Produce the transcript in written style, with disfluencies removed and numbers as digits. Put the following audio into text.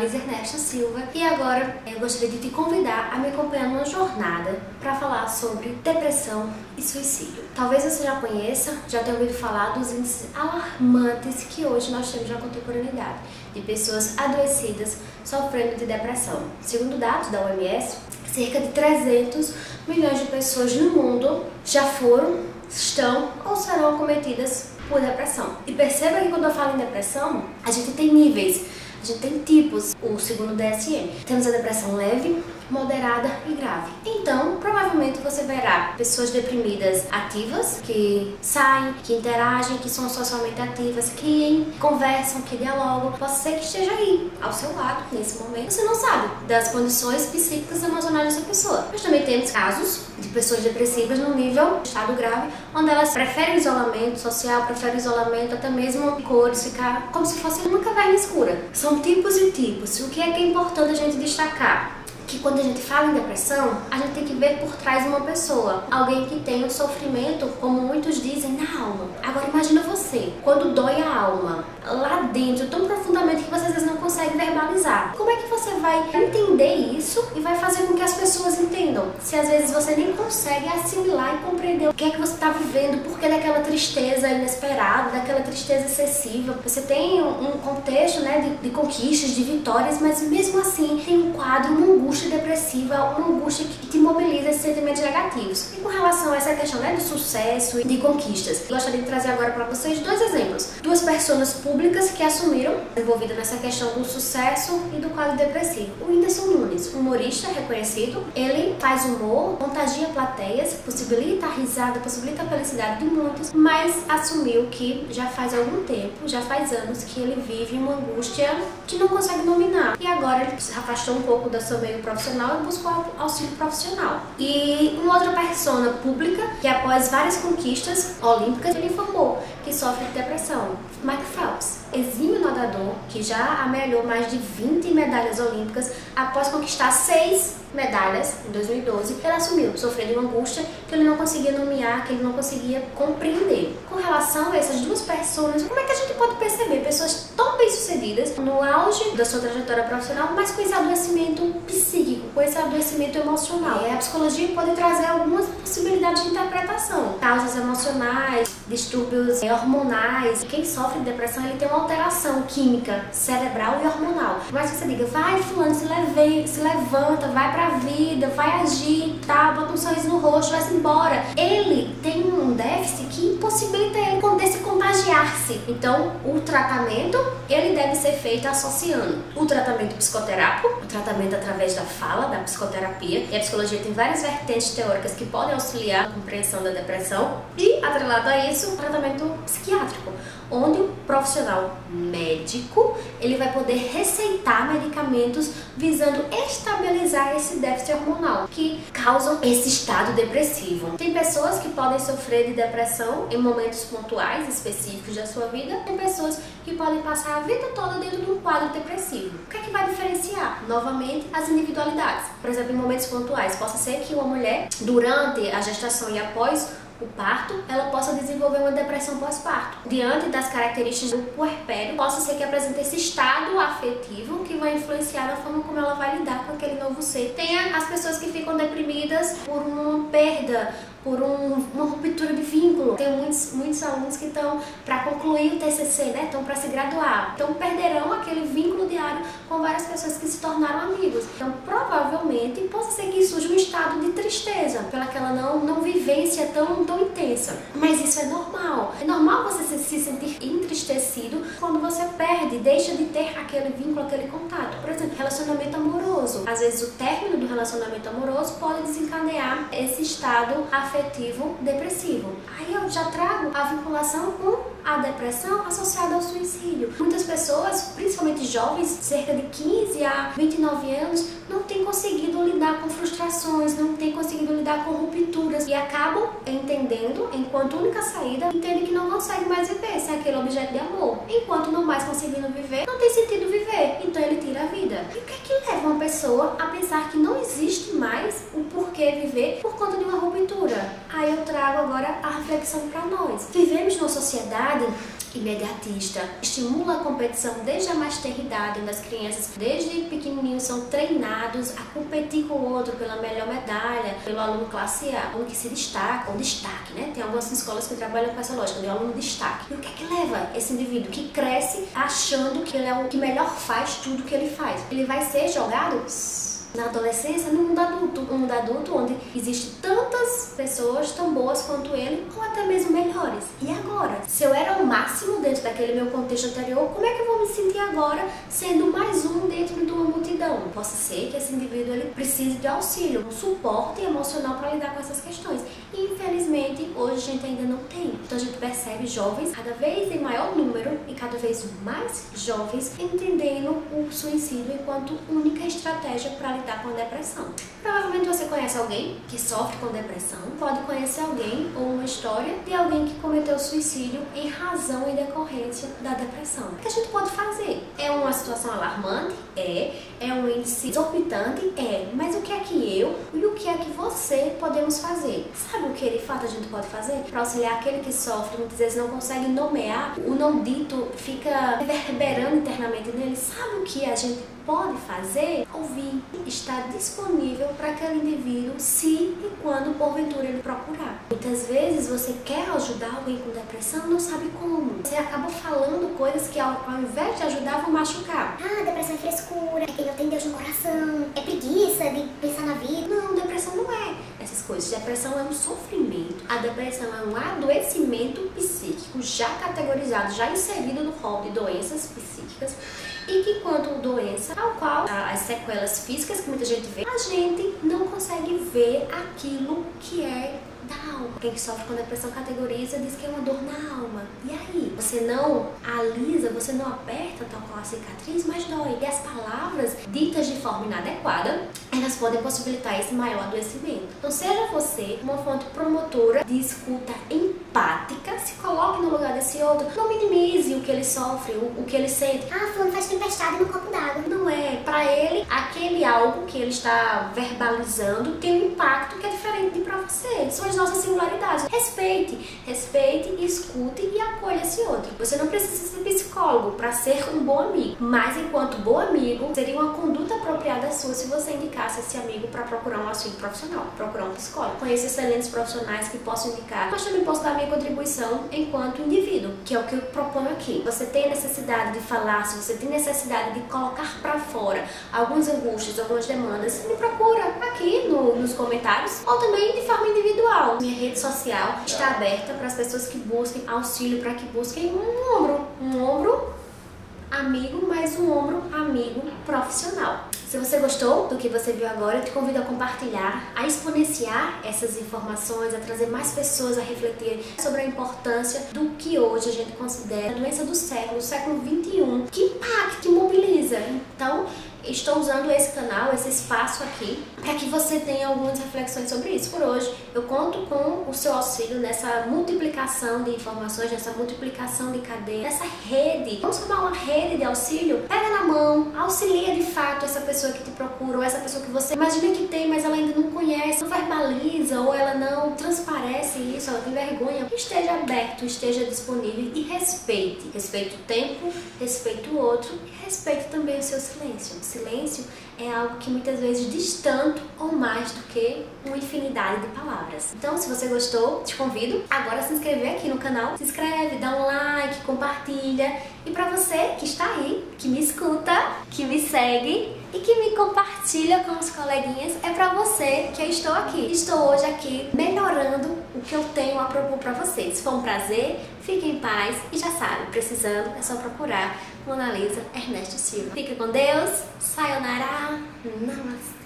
Laís Ernesto Silva e agora eu gostaria de te convidar a me acompanhar numa jornada para falar sobre depressão e suicídio. Talvez você já conheça, já tenha ouvido falar dos índices alarmantes que hoje nós temos na contemporaneidade de pessoas adoecidas sofrendo de depressão. Segundo dados da OMS, cerca de 300 milhões de pessoas no mundo já foram, estão ou serão acometidas por depressão. E perceba que quando eu falo em depressão, a gente tem níveis, a gente tem tipos. O segundo DSM, temos a depressão leve, moderada e grave. Então, provavelmente você verá pessoas deprimidas ativas, que saem, que interagem, que são socialmente ativas, que conversam, que dialogam. Pode ser que esteja aí, ao seu lado, nesse momento. Você não sabe das condições psíquicas e emocionais dessa pessoa. Mas também temos casos de pessoas depressivas no nível de estado grave, onde elas preferem isolamento social, preferem isolamento, até mesmo cores, ficar como se fosse uma caverna escura. São tipos e tipos. O que é importante a gente destacar? Que quando a gente fala em depressão, a gente tem que ver por trás uma pessoa, alguém que tem um sofrimento, como muitos dizem, na alma. Agora imagina você, quando dói a alma, lá dentro, tão profundamente que você às vezes não consegue verbalizar. Como é que você vai entender isso e vai fazer com que as pessoas entendam? Se às vezes você nem consegue assimilar e compreender o que é que você está vivendo, por que daquela tristeza inesperada, daquela tristeza excessiva. Você tem um contexto, né, de conquistas, de vitórias, mas mesmo assim tem um quadro, uma angústia depressiva, uma angústia que te mobiliza esses sentimentos negativos. E com relação a essa questão, né, do sucesso e de conquistas, gostaria de trazer agora para vocês dois exemplos. Duas pessoas públicas que assumiram, envolvidas nessa questão do sucesso e do quadro depressivo. O Whindersson Nunes, humorista reconhecido, ele faz humor, contagia plateias, possibilita a risada, possibilita a felicidade de muitos, mas assumiu que já faz algum tempo, já faz anos que ele vive uma angústia que não consegue dominar. E agora ele se afastou um pouco do seu meio profissional e buscou auxílio profissional. E uma outra persona pública que após várias conquistas olímpicas, ele informou que sofre de depressão. Mike Phelps, exímio nadador que já amealhou mais de 20 medalhas olímpicas, após conquistar 6 medalhas em 2012, ele assumiu sofrer de uma angústia que ele não conseguia nomear, que ele não conseguia compreender. Com relação a essas duas pessoas, como é que a gente pode perceber pessoas tão bem-sucedidas no auge da sua trajetória profissional, mas com esse adoecimento psíquico, com esse adoecimento emocional? A psicologia pode trazer algumas possibilidades de interpretação, causas emocionais, distúrbios hormonais. Quem sofre de depressão, ele tem uma alteração química, cerebral e hormonal. Mas você diga, vai fulano, se levanta, vai pra vida, vai agir, tá, bota um sorriso no rosto, vai-se embora. Ele tem um déficit que impossibilita ele de se contagiar-se. Então, o tratamento, ele deve ser feito associando o tratamento psicoterápico, o tratamento através da fala, da psicoterapia, e a psicologia tem várias vertentes teóricas que podem auxiliar na compreensão da depressão, e atrelado a isso, o tratamento psiquiátrico, onde o profissional médico, ele vai poder receitar medicamentos visando estabilizar esse déficit hormonal que causam esse estado depressivo. Tem pessoas que podem sofrer de depressão em momentos pontuais, específicos da sua vida. Tem pessoas que podem passar a vida toda dentro de um quadro depressivo. O que é que vai diferenciar? Novamente, as individualidades. Por exemplo, em momentos pontuais, possa ser que uma mulher, durante a gestação e após o parto, ela possa desenvolver uma depressão pós-parto. Diante das características do puerpério, possa ser que apresente esse estado afetivo que vai influenciar na forma como ela vai lidar com aquele novo ser. Tem as pessoas que ficam deprimidas por uma perda, por uma ruptura de vínculo. Tem muitos alunos que estão para concluir o TCC, né? Estão para se graduar. Então perderão aquele vínculo diário com várias pessoas que se tornaram amigos. Então provavelmente possa ser que surja um estado de tristeza pelaquela não vivência tão intensa. Mas isso é normal. É normal você se sentir entristecido quando você perde, deixa de ter aquele vínculo, aquele contato. Por exemplo, relacionamento amoroso. Às vezes o término do relacionamento amoroso pode desencadear esse estado afetivo depressivo. Aí eu já trago a vinculação com a depressão associada ao suicídio. Muitas pessoas, principalmente jovens, cerca de 15 a 29 anos, não têm conseguido lidar com frustrações, não têm conseguido lidar com rupturas e acabam entendendo, enquanto única saída, entendem que não conseguem mais viver sem aquele objeto de amor. Enquanto não mais conseguindo viver, não tem sentido viver, então ele tira a vida. E o que é que leva uma pessoa a pensar que não existe mais o porquê viver por conta de uma ruptura? Aí eu trago agora a reflexão para nós. Vivemos numa sociedade imediatista, estimula a competição desde a mais tenra idade, onde as crianças desde pequenininhos são treinados a competir com o outro pela melhor medalha, pelo aluno classe A, aluno que se destaca, ou destaque, né? Tem algumas escolas que trabalham com essa lógica de aluno destaque. E o que é que leva esse indivíduo que cresce achando que ele é o que melhor faz tudo que ele faz? Ele vai ser jogado na adolescência, no mundo adulto. Um mundo adulto onde existem tantas pessoas tão boas quanto ele, ou até mesmo melhores. E agora? Se eu era o máximo dentro daquele meu contexto anterior, como é que eu vou me sentir agora sendo mais um dentro de uma multidão? Pode ser que esse indivíduo ele precise de auxílio, um suporte emocional para lidar com essas questões. E infelizmente, hoje a gente ainda não tem. Então a gente percebe jovens cada vez em maior número e cada vez mais jovens entendendo o suicídio enquanto única estratégia para lidar com a depressão. Provavelmente você conhece alguém que sofre com depressão, pode conhecer alguém ou uma história de alguém que cometeu suicídio em razão e decorrência da depressão. O que a gente pode fazer? É uma situação alarmante? É um índice exorbitante? Mas o que é que eu e o que é que você podemos fazer? Sabe o que de fato a gente pode fazer para auxiliar aquele que sofre, muitas vezes não consegue nomear, o não dito fica reverberando internamente nele? Sabe o que a gente pode fazer? Ouvir. Estar disponível para aquele indivíduo se e quando porventura ele procurar. Muitas vezes você quer ajudar alguém com depressão, não sabe como. Você acaba falando coisas que ao invés de ajudar vão machucar. Ah, depressão é frescura, é quem não tem Deus no coração, é preguiça de pensar na vida. Não, depressão não é essas coisas. Depressão é um sofrimento. A depressão é um adoecimento psíquico já categorizado, já inserido no rol de doenças psíquicas. E que quanto doença, tal qual as sequelas físicas que muita gente vê, a gente não consegue ver aquilo que é da alma. Quem sofre com depressão categoriza, diz que é uma dor na alma. E aí? Você não alisa, você não aperta tal qual a cicatriz, mas dói. E as palavras ditas de forma inadequada, elas podem possibilitar esse maior adoecimento. Então seja você uma fonte promotora de escuta empática, se coloque no lugar desse outro, não minimize o que ele sofre, o que ele sente. Ah, fulano faz tempestade no copo d'água. Não é. Para ele, aquele algo que ele está verbalizando tem um impacto que é diferente de para você. São as nossas singularidades. Respeite, escute e acolha esse outro. Você não precisa ser psicólogo para ser um bom amigo, mas enquanto bom amigo, seria uma conduta apropriada sua se você indicasse esse amigo para procurar um auxílio profissional, procurar um psicólogo. Conheço excelentes profissionais que possam indicar, mas também posso dar minha contribuição enquanto indivíduo, que é o que eu proponho aqui. Você tem necessidade de falar, se você tem necessidade de colocar para fora algumas angústias, algumas demandas, me procura aqui nos comentários ou também de forma individual. Minha rede social está aberta para as pessoas que busquem auxílio, para que busquem um ombro amigo, mas um ombro amigo profissional. Se você gostou do que você viu agora, eu te convido a compartilhar, a exponenciar essas informações, a trazer mais pessoas a refletir sobre a importância do que hoje a gente considera a doença do século XXI, que impacta, que mobiliza. Então, estou usando esse canal, esse espaço aqui, para que você tenha algumas reflexões sobre isso. Por hoje, eu conto com o seu auxílio nessa multiplicação de informações, nessa multiplicação de cadeia, nessa rede. Vamos formar uma rede de auxílio? Pega na mão, auxilia de fato essa pessoa que te procura, ou essa pessoa que você imagina que tem, mas ela ainda não conhece, não verbaliza, ou ela não transparece isso, ela tem vergonha. Esteja aberto, esteja disponível e respeite. Respeite o tempo, respeite o outro e respeite também o seu silêncio. Silêncio é algo que muitas vezes diz tanto ou mais do que uma infinidade de palavras. Então, se você gostou, te convido agora a se inscrever aqui no canal. Se inscreve, dá um like, compartilha. E para você que está aí, que me escuta, que me segue e que me compartilha com os coleguinhas, é para você que eu estou aqui. Estou hoje aqui melhorando o que eu tenho a propor para vocês. Foi um prazer, fique em paz e já sabe, precisando é só procurar Mona Lisa Ernesto Silva. Fica com Deus, sayonara, namastê.